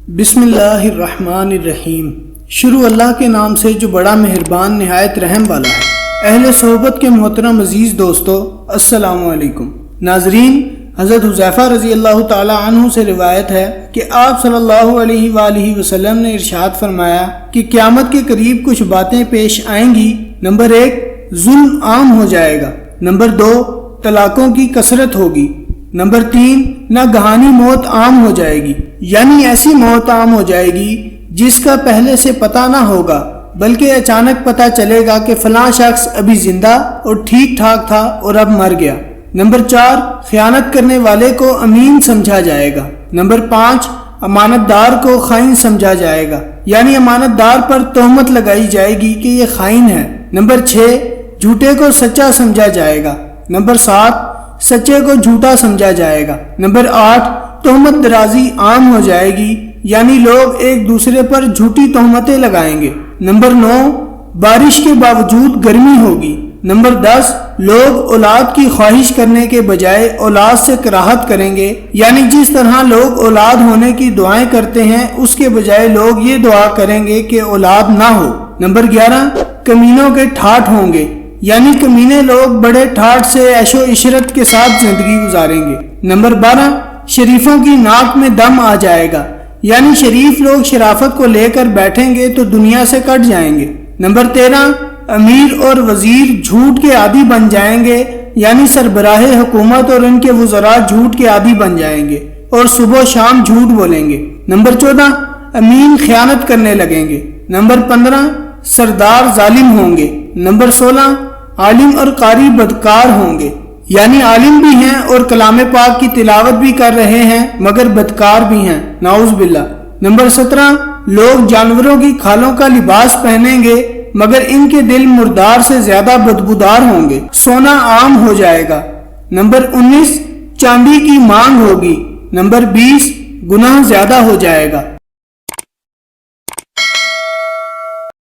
بسم اللہ الرحمن الرحیم۔ شروع اللہ کے نام سے جو بڑا مہربان نہایت رحم والا ہے۔ اہل صحبت کے محترم عزیز دوستو، السلام علیکم۔ ناظرین، حضرت حذیفہ رضی اللہ تعالی عنہ سے روایت ہے کہ آپ صلی اللہ علیہ وآلہ وسلم نے ارشاد فرمایا کہ قیامت کے قریب کچھ باتیں پیش آئیں گی۔ نمبر 1، ظلم عام ہو جائے گا۔ نمبر 2، طلاقوں کی کثرت ہوگی۔ نمبر 3، ناگہانی موت عام ہو جائے گی، یعنی ایسی موت عام ہو جائے گی جس کا پہلے سے پتہ نہ ہوگا، بلکہ اچانک پتہ چلے گا کہ فلاں شخص ابھی زندہ اور ٹھیک ٹھاک تھا اور اب مر گیا۔ نمبر 4، خیانت کرنے والے کو امین سمجھا جائے گا۔ نمبر 5، امانت دار کو خائن سمجھا جائے گا، یعنی امانت دار پر تہمت لگائی جائے گی کہ یہ خائن ہے۔ نمبر 6، جھوٹے کو سچا سمجھا جائے گا۔ نمبر 7، سچے کو جھوٹا سمجھا جائے گا۔ نمبر 8، تہمت درازی عام ہو جائے گی، یعنی لوگ ایک دوسرے پر جھوٹی تہمتیں لگائیں گے۔ نمبر 9، بارش کے باوجود گرمی ہوگی۔ نمبر 10، لوگ اولاد کی خواہش کرنے کے بجائے اولاد سے کراہت کریں گے، یعنی جس طرح لوگ اولاد ہونے کی دعائیں کرتے ہیں اس کے بجائے لوگ یہ دعا کریں گے کہ اولاد نہ ہو۔ نمبر 11، کمینوں کے ٹھاٹ ہوں گے، یعنی کمینے لوگ بڑے ٹھاٹ سے عیش و عشرت کے ساتھ زندگی گزاریں گے۔ نمبر 12، شریفوں کی ناک میں دم آ جائے گا، یعنی شریف لوگ شرافت کو لے کر بیٹھیں گے تو دنیا سے کٹ جائیں گے۔ نمبر 13، امیر اور وزیر جھوٹ کے عادی بن جائیں گے، یعنی سربراہ حکومت اور ان کے وزراء جھوٹ کے عادی بن جائیں گے اور صبح و شام جھوٹ بولیں گے۔ نمبر 14، امین خیانت کرنے لگیں گے۔ نمبر 15، سردار ظالم ہوں گے۔ نمبر 16، عالم اور قاری بدکار ہوں گے، یعنی عالم بھی ہیں اور کلام پاک کی تلاوت بھی کر رہے ہیں مگر بدکار بھی ہیں، نعوذ باللہ۔ نمبر 17، لوگ جانوروں کی کھالوں کا لباس پہنیں گے مگر ان کے دل مردار سے زیادہ بدبودار ہوں گے، سونا عام ہو جائے گا۔ نمبر 19، چاندی کی مانگ ہوگی۔ نمبر 20، گناہ زیادہ ہو جائے گا۔